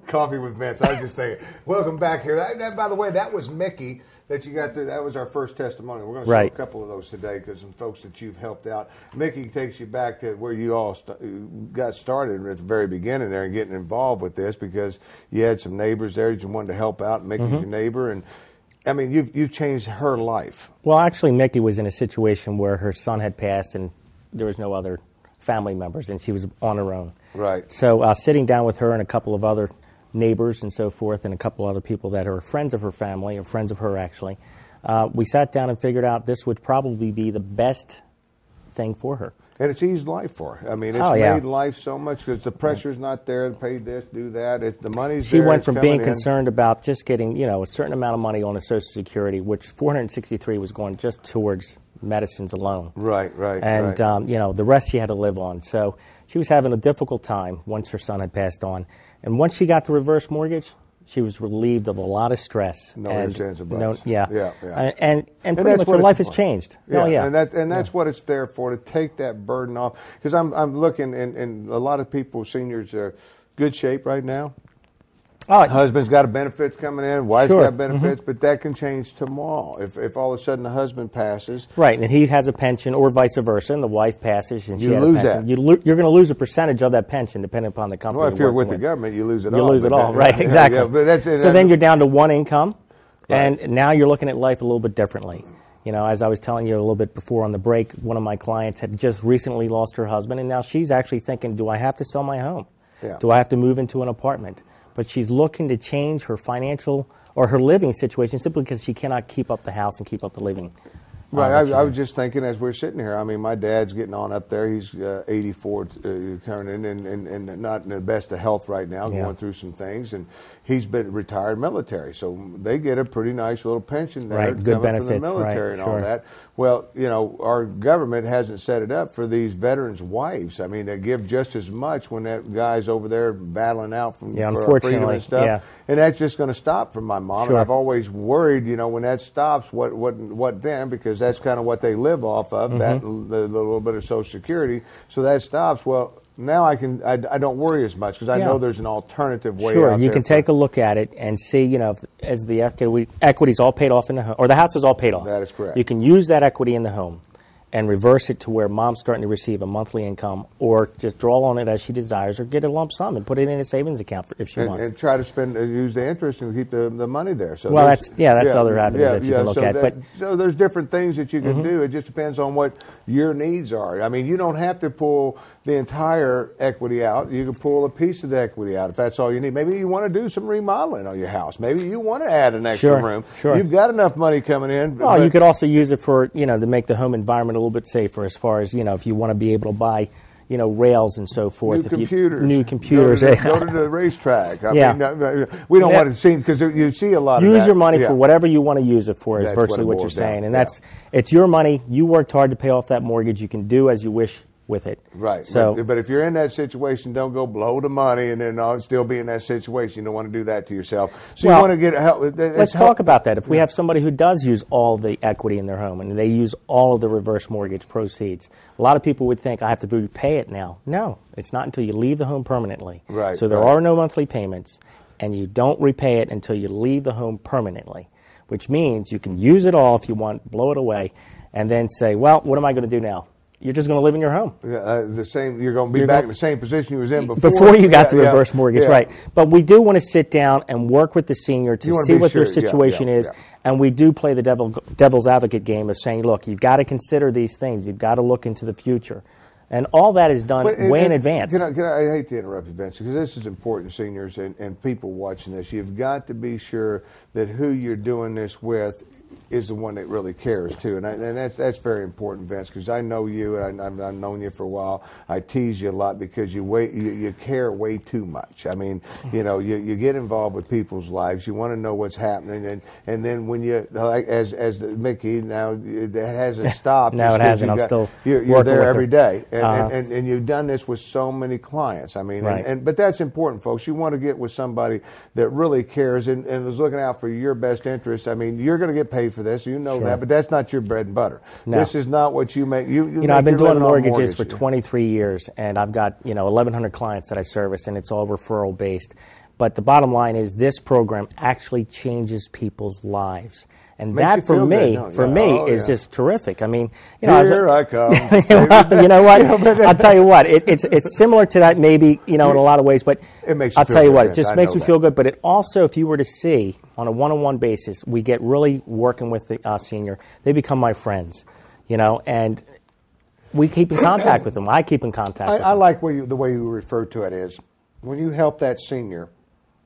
Coffee with Vince. I was just thinking, welcome back here. By the way, that was Mickey that you got there. That was our first testimony. We're going to show a couple of those today because some folks that you've helped out. Mickey takes you back to where you all got started at the very beginning there and getting involved with this because you had some neighbors there that you wanted to help out. Mickey's your neighbor, and I mean, you've changed her life. Well, actually, Mickey was in a situation where her son had passed and there was no other family members, and she was on her own. Right. So sitting down with her and a couple of other neighbors and so forth, and a couple other people that are friends of her family, or friends of her actually, we sat down and figured out this would probably be the best thing for her. And it's eased life for her. I mean, it's made life so much because the pressure's not there to pay this, do that. The money's there. She went from being concerned about just getting, a certain amount of money on the Social Security, which $463 was going just towards medicines alone. Right. And, the rest she had to live on. So she was having a difficult time once her son had passed on. And once she got the reverse mortgage, she was relieved of a lot of stress. No chance of buts. Yeah. And pretty much her life has changed. Yeah. And that's what it's there for, to take that burden off. Because I'm looking, and a lot of people, seniors, are good shape right now. Husband's got benefits coming in, wife's got benefits, but that can change tomorrow. If all of a sudden the husband passes. Right, and he has a pension, or vice versa, and the wife passes and she had a pension. That. You're going to lose a percentage of that pension depending upon the company. Well, if you're with the government, you lose it all. You lose it all, right, exactly. So then you're down to one income, and now you're looking at life a little bit differently. As I was telling you a little bit before on the break, one of my clients had just recently lost her husband, and now she's actually thinking, do I have to sell my home? Yeah. Do I have to move into an apartment? But she's looking to change her financial or her living situation simply because she cannot keep up the house and keep up the living. Right. I was just thinking as we're sitting here, I mean, my dad's getting on up there. He's 84 turning and not in the best of health right now, going through some things. And he's been retired military. So they get a pretty nice little pension there. Right, good benefits. From the military and all that. Well, our government hasn't set it up for these veterans' wives. I mean, they give just as much when that guy's over there battling out for freedom and stuff. Yeah. And that's just going to stop for my mom. And I've always worried, when that stops, what then? Because that's kind of what they live off of, that the little bit of Social Security. So that stops. Well, now I don't worry as much because I know there's an alternative way out there. You can take a look at it and see, as the equity's all paid off in the home, or the house is all paid off. That is correct. You can use that equity in the home and reverse it to where mom's starting to receive a monthly income, or just draw on it as she desires, or get a lump sum and put it in a savings account if she wants. And try to use the interest and keep the money there. So that's other avenues that you can look at. So there's different things that you can do. It just depends on what your needs are. I mean, you don't have to pull the entire equity out. You can pull a piece of the equity out if that's all you need. Maybe you want to do some remodeling on your house. Maybe you want to add an extra room. Sure. You've got enough money coming in. Well, you could also use it for, to make the home environment a little bit safer, as far as, if you want to be able to buy, rails and so forth. New computers. Go to the racetrack. I mean, we don't want to see, because you see a lot of that. Use your money for whatever you want to use it for, is virtually what you're saying. And it's your money. You worked hard to pay off that mortgage. You can do as you wish with it. Right. So, but if you're in that situation, don't go blow the money and then still be in that situation. You don't want to do that to yourself. So you want to get help. Let's talk about that. If we have somebody who does use all the equity in their home and they use all of the reverse mortgage proceeds, a lot of people would think, I have to repay it now. No, it's not until you leave the home permanently. Right. So there are no monthly payments, and you don't repay it until you leave the home permanently, which means you can use it all if you want, blow it away, and then say, well, what am I going to do now? You're just going to live in your home. You're going to be back in the same position you was in before. Before you got the reverse mortgage, right. But we do want to sit down and work with the senior to see what their situation is. And we do play the devil's advocate game of saying, look, you've got to consider these things. You've got to look into the future. And all that is done way in advance. I hate to interrupt you, Vince, because this is important, seniors and people watching this. You've got to be sure that who you're doing this with is the one that really cares too, and that's very important, Vince, because I know you, and I've known you for a while. I tease you a lot because you care way too much. I mean, you get involved with people's lives. You want to know what's happening, and then when you, like as Mickey, now that hasn't stopped. No, it hasn't. I'm still you're there every day, and you've done this with so many clients. I mean, but that's important, folks. You want to get with somebody that really cares and is looking out for your best interest. I mean, you're going to get paid for this, that, but that's not your bread and butter. No. This is not what you make. I've been doing mortgages for 23 years, and I've got 1,100 clients that I service, and it's all referral based. But the bottom line is this program actually changes people's lives. And Makes that, for me, is just terrific. I mean, you know, here I come. You know what? I'll tell you what. It's similar to that, maybe, you know, in a lot of ways. But it makes you I'll feel tell you good, what. It Vince. just I makes know me feel good. But it also, if you were to see on a one-on-one basis, we get really working with the senior. They become my friends, you know, and we keep in contact with them. I keep in contact with them. I like the way you refer to it is when you help that senior,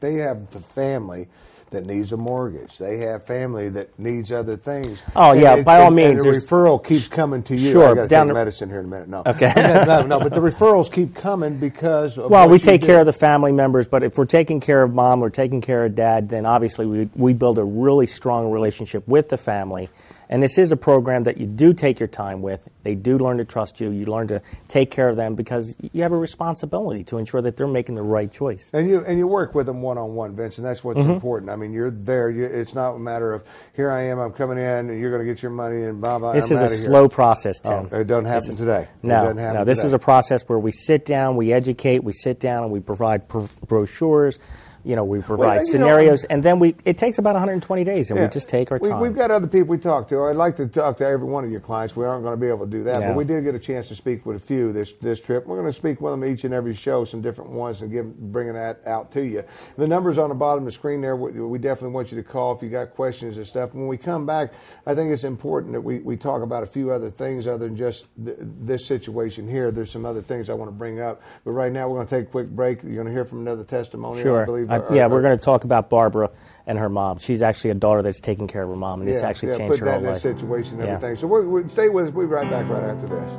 they have the family that needs a mortgage. They have family that needs other things. Oh, yeah, by all means. And the referral keeps coming to you. Sure. I got to take medicine here in a minute. No. Okay. no, but the referrals keep coming because of well, we take care of the family members, but if we're taking care of mom or taking care of dad, then obviously we build a really strong relationship with the family. And this is a program that you do take your time with. They do learn to trust you. You learn to take care of them because you have a responsibility to ensure that they're making the right choice. And you work with them one-on-one, Vince, and that's what's important. I mean, you're there. It's not a matter of, here I am, I'm coming in, and you're going to get your money, and blah, blah, This I'm is a outta here. slow process, Tim. Oh, it doesn't happen today. No, it doesn't happen this today. is a process where we sit down, we educate, we sit down, and we provide brochures. You know, we provide scenarios, and then it takes about 120 days, and we just take our time. We've got other people we talk to. I'd like to talk to every one of your clients. We aren't going to be able to do that, but we did get a chance to speak with a few this trip. We're going to speak with them each and every show, some different ones, and bringing that out to you. The number's on the bottom of the screen there. We definitely want you to call if you got questions and stuff. When we come back, I think it's important that we talk about a few other things other than just this situation here. There's some other things I want to bring up, but right now we're going to take a quick break. You're going to hear from another testimonial, sure. I believe. We're going to talk about Barbara and her mom. She's actually a daughter that's taking care of her mom, and this actually changed her whole life. Put that in that situation and everything. So we're stay with us. We'll be right back right after this.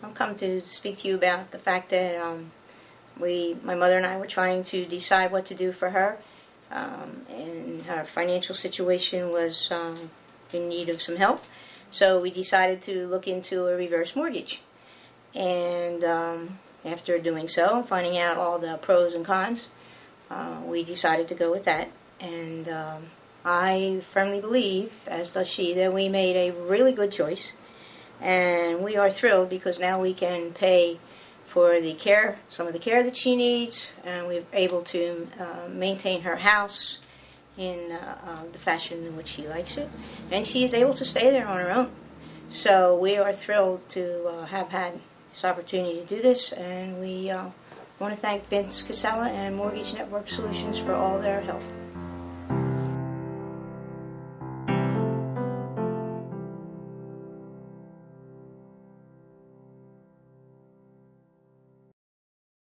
I'll come to speak to you about the fact that my mother and I were trying to decide what to do for her, and her financial situation was in need of some help. So we decided to look into a reverse mortgage, and after doing so, finding out all the pros and cons, we decided to go with that. And I firmly believe, as does she, that we made a really good choice. And we are thrilled because now we can pay for the care, some of the care that she needs, and we're able to maintain her house in the fashion in which she likes it. And she is able to stay there on her own. So we are thrilled to have had this opportunity to do this, and we want to thank Vince Casella and Mortgage Network Solutions for all their help.